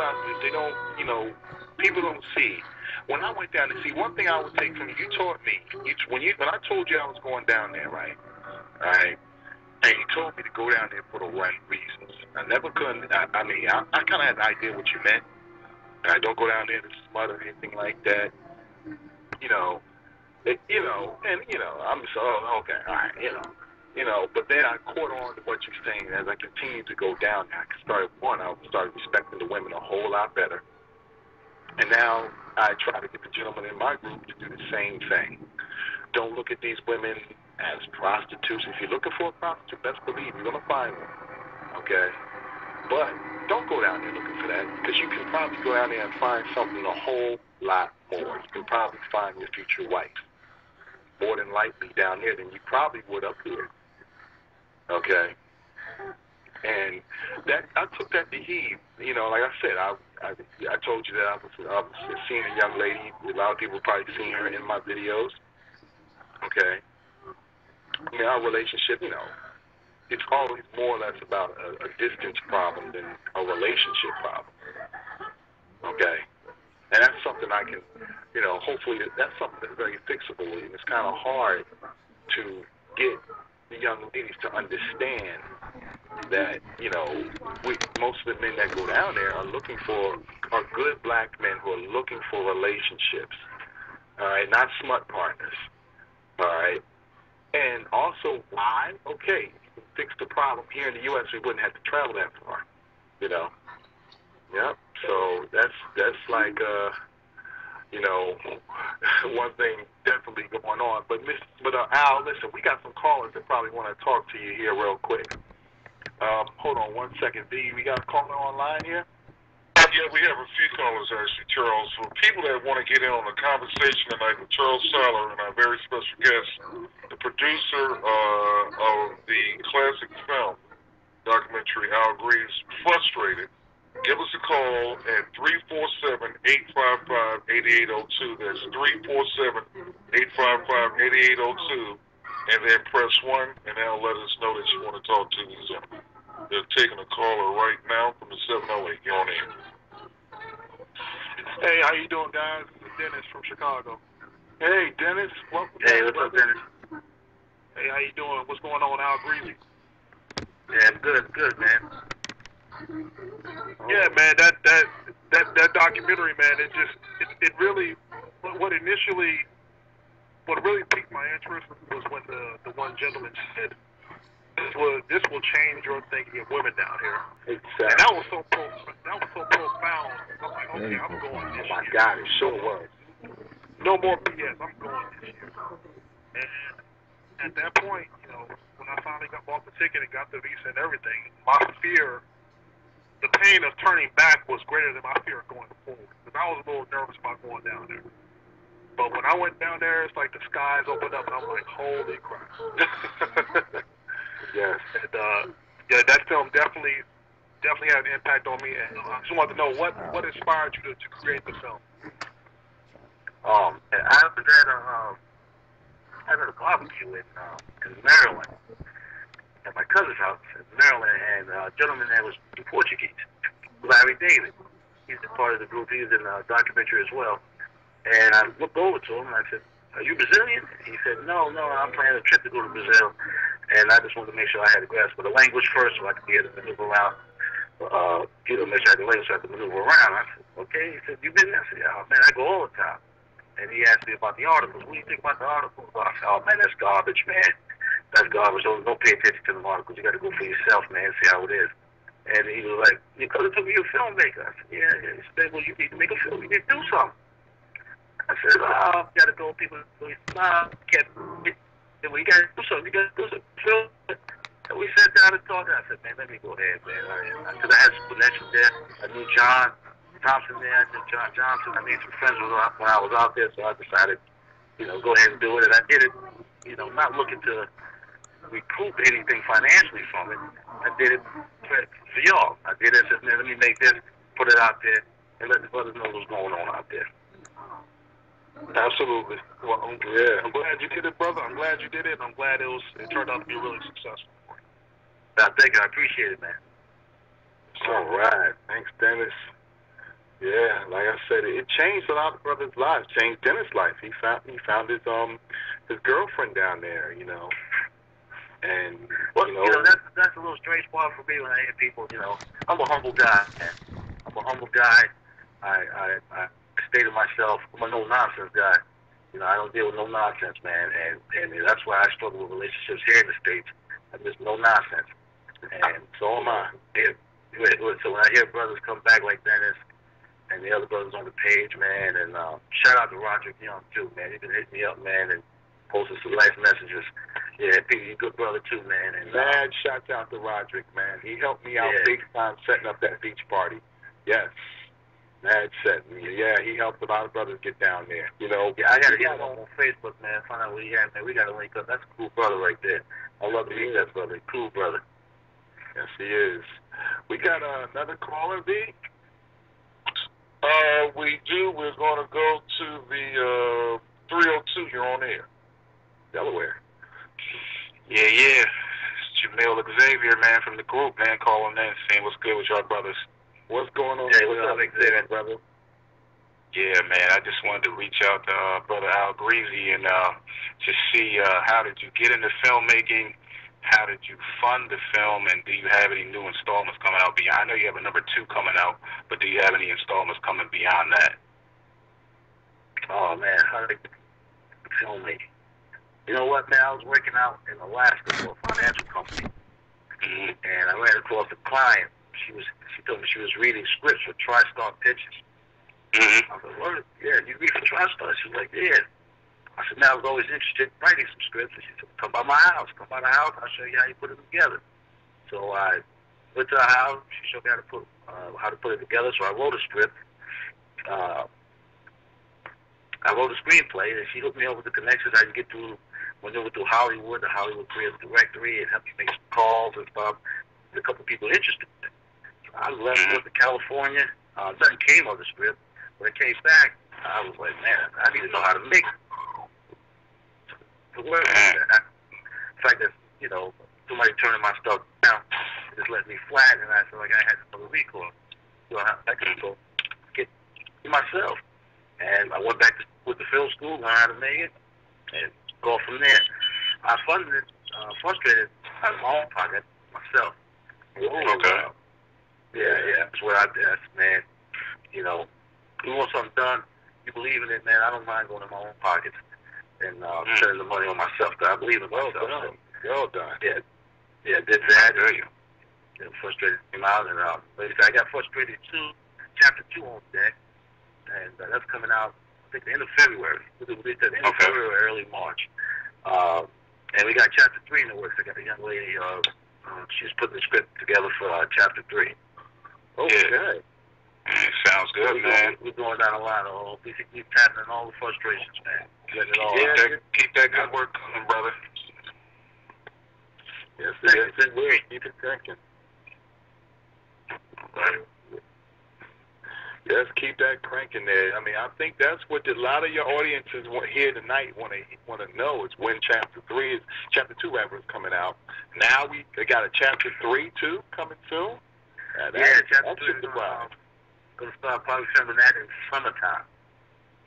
sometimes they don't, people don't see. When I went down to see, one thing I would take from you, you taught me, when I told you I was going down there, right? All right. And you told me to go down there for the right reasons. I never couldn't, I kind of had an idea what you meant. I don't go down there to smut or anything like that. You know, I'm so, okay, all right, but then I caught on to what you're saying. As I continued to go down, I started respecting the women a whole lot better. And now I try to get the gentlemen in my group to do the same thing. Don't look at these women as prostitutes. If you're looking for a prostitute, best believe you're going to find one, okay? But don't go down there looking for that, because you can probably go down there and find something a whole lot more. You can probably find your future wife more than likely down there than you probably would up here, okay? And that I took that to heed. Like I said, I told you that I was seeing a young lady. A lot of people probably seen her in my videos, okay? Our relationship, it's always more or less about a distance problem than a relationship problem. Okay? And that's something I can, hopefully that's something that's very fixable. And it's kind of hard to get the young ladies to understand that, most of the men that go down there are good black men who are looking for relationships. All right? Not smut partners. All right? And also, why? Okay, you can fix the problem here in the U.S. We wouldn't have to travel that far, Yep. So that's like, one thing definitely going on. But Al, listen, we got some callers that probably want to talk to you here real quick. Hold on one second, B. We got a caller online here. Yeah, we have a few callers actually, Charles. For people that want to get in on the conversation tonight with Charles Saller and our very special guest, the producer of the classic film documentary Al Greeze, Frustrated, give us a call at 347-855-8802. That's 347-855-8802. And then press 1, and that'll let us know that you want to talk to these gentlemen. They're taking a caller right now from the 708. You're on in. Hey, how you doing, guys? This is Dennis from Chicago. Hey, Dennis. Welcome. Hey, what's up, Dennis? Hey, how you doing? What's going on, Al Greasy? Yeah, good, man. Yeah, man, that documentary, man, it really, what really piqued my interest was when the one gentleman said, this will change your thinking of women down here. Exactly. And that was so profound. I'm like, okay, I'm going this year. Oh my God, it sure was. No more BS. I'm going this year. And at that point, when I finally bought the ticket and got the visa and everything, my fear, the pain of turning back was greater than my fear of going forward. Because I was a little nervous about going down there. But when I went down there, it's like the skies opened up, and I'm like, holy crap. Yes. And, that film definitely had an impact on me. And I just wanted to know what inspired you to create the film. I was at a barbecue in Maryland, at my cousin's house in Maryland, and a gentleman there was Portuguese, Larry David. He's a part of the group. He's in a documentary as well. And I looked over to him and I said, "Are you Brazilian?" He said, No, I'm planning a trip to go to Brazil, and I just wanted to make sure I had a grasp of the language first so I could be able to maneuver around. Make sure I had the language so I could maneuver around. I said, "Okay." He said, "You been there?" I said, "Oh man, I go all the time." And he asked me about the articles. What do you think about the articles? I said, "Oh man, that's garbage, man. That's garbage. Don't pay attention to the articles. You got to go for yourself, man. See how it is." And he was like, "Because it took me a filmmaker." I said, "Yeah." He said, "Well, you need to make a film. You need to do something." I said, "Oh, you got to go. People, nah, can't. Well, you got to do something. You got to do something." Film. And we sat down and talked. I said, "Man, let me go ahead, man." Because I had some connections there. I knew John Thompson there. I knew John Johnson. I made some friends when I was out there. So I decided, go ahead and do it. And I did it, not looking to recoup anything financially from it. I did it for y'all. I did it. I said, "Man, let me make this, put it out there, and let the brothers know what's going on out there." Absolutely. Well, yeah. I'm glad you did it, brother. I'm glad you did it. I'm glad it turned out to be really successful. Thank you. I appreciate it, man. All right. Thanks, Dennis. Yeah, like I said, it changed a lot of brothers' lives. Changed Dennis' life. He found his girlfriend down there, and Well, that's a little strange part for me when I hear people. I'm a humble guy, man. I'm a humble guy. I stay to myself. I'm a no nonsense guy. I don't deal with no nonsense, man, and that's why I struggle with relationships here in the States. I'm just no nonsense. And so am I. So when I hear brothers come back like Dennis and the other brothers on the page, man, and shout out to Roderick Young too, man. He's been hitting me up, man, and posting some nice messages. Yeah, he's a good brother too, man. And mad shouts out to Roderick, man. He helped me out big time setting up that beach party. Yes. Mad set. Yeah, he helped a lot of brothers get down there. Yeah, I gotta get him on Facebook, man. Find out what he has, man. We gotta link up. That's a cool brother right there. I love to meet that brother. Cool brother. Yes, he is. We got another caller, V. We do. We're going to go to the 302. You're on air. Delaware. Yeah. It's Jamil Xavier, man, from the group, man, calling in, saying what's good with y'all brothers. What's going on? Hey, what's up, Xavier, brother? Yeah, man, I just wanted to reach out to Brother Al Greeze and just see how did you get into filmmaking, how did you fund the film, and do you have any new installments coming out beyond? I know you have a number 2 coming out, but do you have any installments coming beyond that? Oh, man, how did filmmaking? You know what, man, I was working out in Alaska for a financial company, and I ran across a client. She told me she was reading scripts for TriStar Pictures. I said, what? Yeah, you read for TriStar? She was like, yeah. I said, man, I was always interested in writing some scripts. And she said, come by my house. Come by the house. I'll show you how you put it together. So I went to her house. She showed me how to put it together. So I wrote a script. I wrote a screenplay, and she hooked me up with the connections. I can get through, went over through Hollywood, the Hollywood Creative Directory, and helped me make some calls and stuff. There's a couple people interested. So I left to California. Nothing came of the script. When I came back, I was like, man, I need to know how to make it. To work with that. The fact that, somebody turning my stuff down just let me flat, and I felt like I had to go to recourse. So I could go get it myself. And I went back with the film school, learned how to make it, and go from there. I funded it, frustrated out of my own pocket myself. Okay. Yeah, that's what I did, man. You want something done, you believe in it, man. I don't mind going in my own pockets and spending the money on myself. I believe in myself. Well done. Yeah, did that. Frustrated came out, and like I said, I got Frustrated 2, Chapter 2 on deck, and that's coming out, I think, the end of February. We'll be at the end of February, early March. And we got Chapter 3 in the works. I got a young lady, she's putting the script together for Chapter 3. Okay. Yeah. Sounds good, man. We're going down the line. We keep tapping all the frustrations, man. Getting it all out. Keep that good work coming, brother. Yes, it will. Keep it cranking. Yes, keep that cranking there. I mean, I think that's what a lot of your audiences here tonight want to know is when Chapter 2 rather is coming out. Now they got a Chapter 3 too coming soon. Chapter 3 is going to start probably filming that in summertime.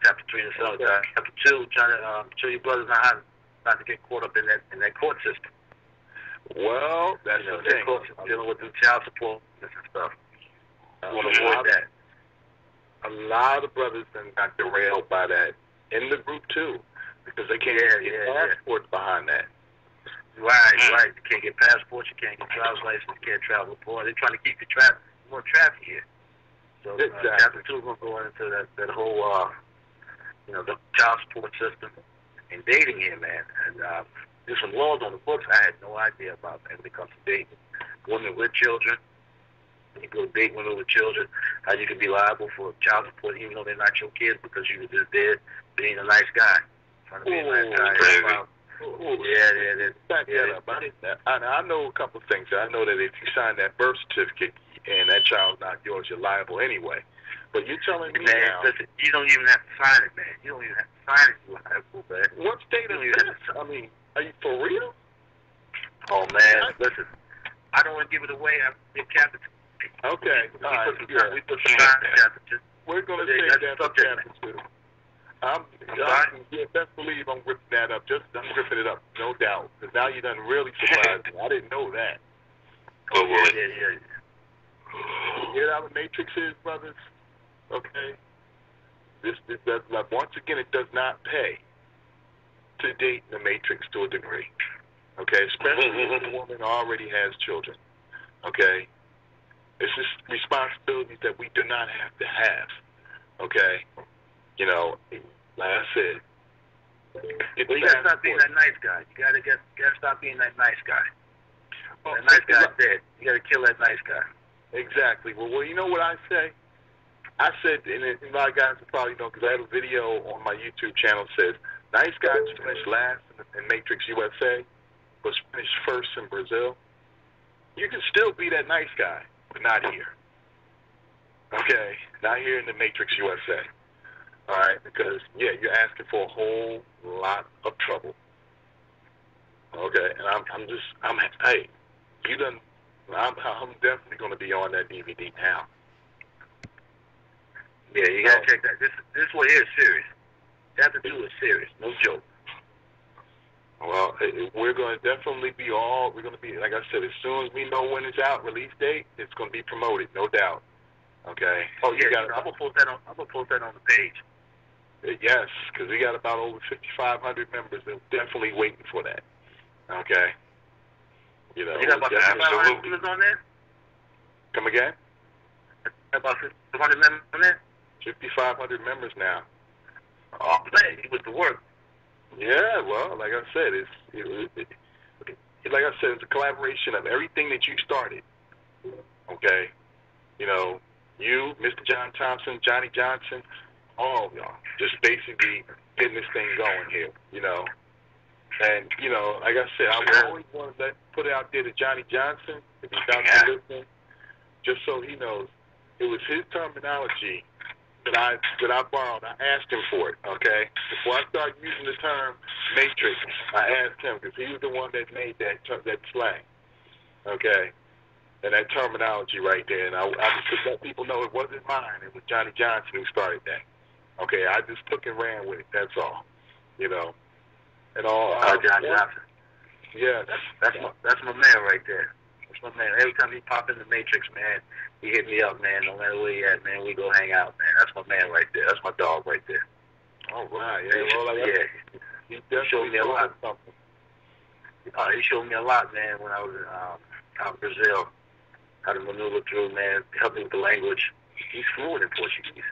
Chapter 3 in the summertime. Okay. Chapter 2, trying to show your brothers how not to get caught up in that court system. Well, that's the thing. Dealing with the child support and stuff. You want to avoid that. A lot of brothers then got derailed by that in the group too, because they can't get passports behind that. Right. You can't get passports, you can't get driver's license, you can't travel abroad. They're trying to keep you trapped. You want traffic here. So Chapter 2 is going to go into that whole, the child support system and dating here, man. And there's some laws on the books I had no idea about, man, when it comes to dating. Women with children. You go date women with children, how you can be liable for child support even though they're not your kids because you were just there being a nice guy. Trying to be a nice guy. Back that up. I know a couple of things. I know that if you sign that birth certificate and that child's not yours, you're liable anyway. But you're telling me now... Listen, you don't even have to sign it, man. You don't even have to sign it. You're liable, man. What state is this? I mean, are you for real? Oh, man. Listen, I don't want to give it away. I'm Captain. Okay. We put some time in Chapter 2. We're gonna Okay, take that's that the for subject. chapter 2. Yeah, best believe I'm ripping that up. I'm ripping it up, no doubt. Because now you done really surprised me. I didn't know that. Oh, well. Yeah. You hear how the Matrix is, brothers? Okay. This does not, once again, it does not pay to date the Matrix to a degree. Okay, especially if the woman already has children. Okay, it's just responsibilities that we do not have to have. Okay, you know, like I said, well, you gotta stop being that nice guy. You gotta stop being that nice guy. Well, that nice guy's dead. You gotta kill that nice guy. Exactly. Well, you know what I say? I said, and a lot of guys will probably know because I have a video on my YouTube channel that says, nice guys finished last in Matrix USA, was finished first in Brazil. You can still be that nice guy, but not here. Okay? Not here in the Matrix USA. All right? Because, yeah, you're asking for a whole lot of trouble. Okay? And hey, you done, I'm definitely going to be on that DVD now. Yeah, you gotta check that. This one here is serious. Chapter 2 is serious, no joke. Well, we're going to definitely be like I said, as soon as we know when it's out, release date, it's going to be promoted, no doubt. Okay? Oh, yeah, I'm going to post that on the page. Yes, because we got about over 5,500 members that are definitely waiting for that. Okay? You know, you got about 5,500 members on there? Come again? About 500 members on there? 5,500 members now. Oh, man, it was the work. Yeah, well, like I said, it's a collaboration of everything that you started. Okay, you know, you, Mr. John Thompson, Johnny Johnson, all of y'all, just basically getting this thing going here. You know, and you know, like I said, I always want to put it out there to Johnny Johnson, if he's out there listening, just so he knows it was his terminology that I borrowed. I asked him for it, okay? Before I started using the term matrix, I asked him because he was the one that made that slang, okay? And that terminology right there. And I just let people know it wasn't mine. It was Johnny Johnson who started that. Okay, I just took and ran with it. That's all, you know. And all. John Johnson. Yeah, that's my man right there. My man, every time he pop in the Matrix, man, he hit me up, man. No matter where he at, man, we go hang out, man. That's my man right there. That's my dog right there. All right, yeah. Well, he showed me a lot. He showed me a lot, man, when I was out in Brazil. How to maneuver through, man. Helped me with the language. He's fluent in Portuguese.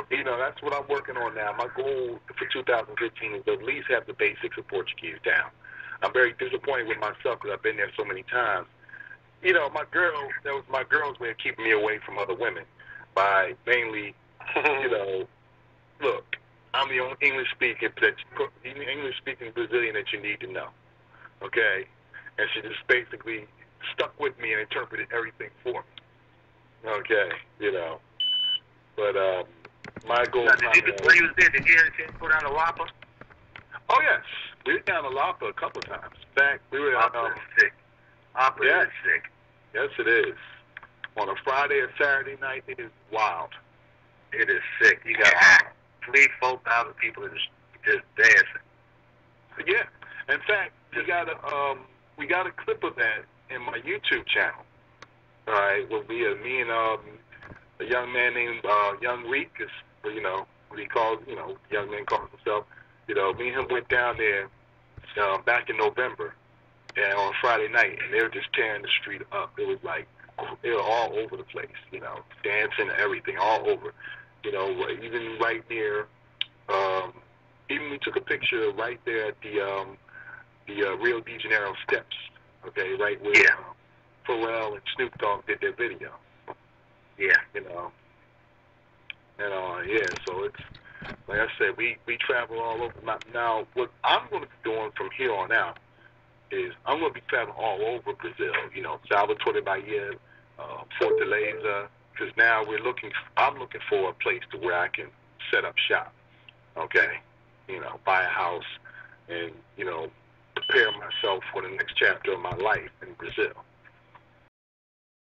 You know, that's what I'm working on now. My goal for 2015 is to at least have the basics of Portuguese down. I'm very disappointed with myself because I've been there so many times. You know, that was my girl's way of keeping me away from other women by mainly, you know, look, I'm the only English-speaking Brazilian that you need to know, okay? And she just basically stuck with me and interpreted everything for me, okay, you know. But my goal now, when you was there, did you have a chance to go down to Lapa? Oh, yes. We were down to Lapa a couple of times. In fact, we were Lapa is sick. Lapa is sick. Yes, it is. On a Friday or Saturday night, it is wild. It is sick. You got 3,000-4,000 people just dancing. Yeah. In fact, we got a clip of that in my YouTube channel. All right, will be me and a young man named Young Reek, is you know what he calls, you know, young man calls himself. You know, me and him went down there back in November, and on Friday night, and they were just tearing the street up. It was like they were all over the place, you know, dancing and everything, all over. You know, even right near. Even we took a picture right there at the Rio de Janeiro steps. Okay, right where Pharrell and Snoop Dogg did their video. Yeah. You know. And so it's like I said, we travel all over. Now, what I'm going to be doing from here on out is I'm going to be traveling all over Brazil. You know, Salvador de Bahia, Fortaleza, because now I'm looking for a place to where I can set up shop. Okay, you know, buy a house and, you know, prepare myself for the next chapter of my life in Brazil.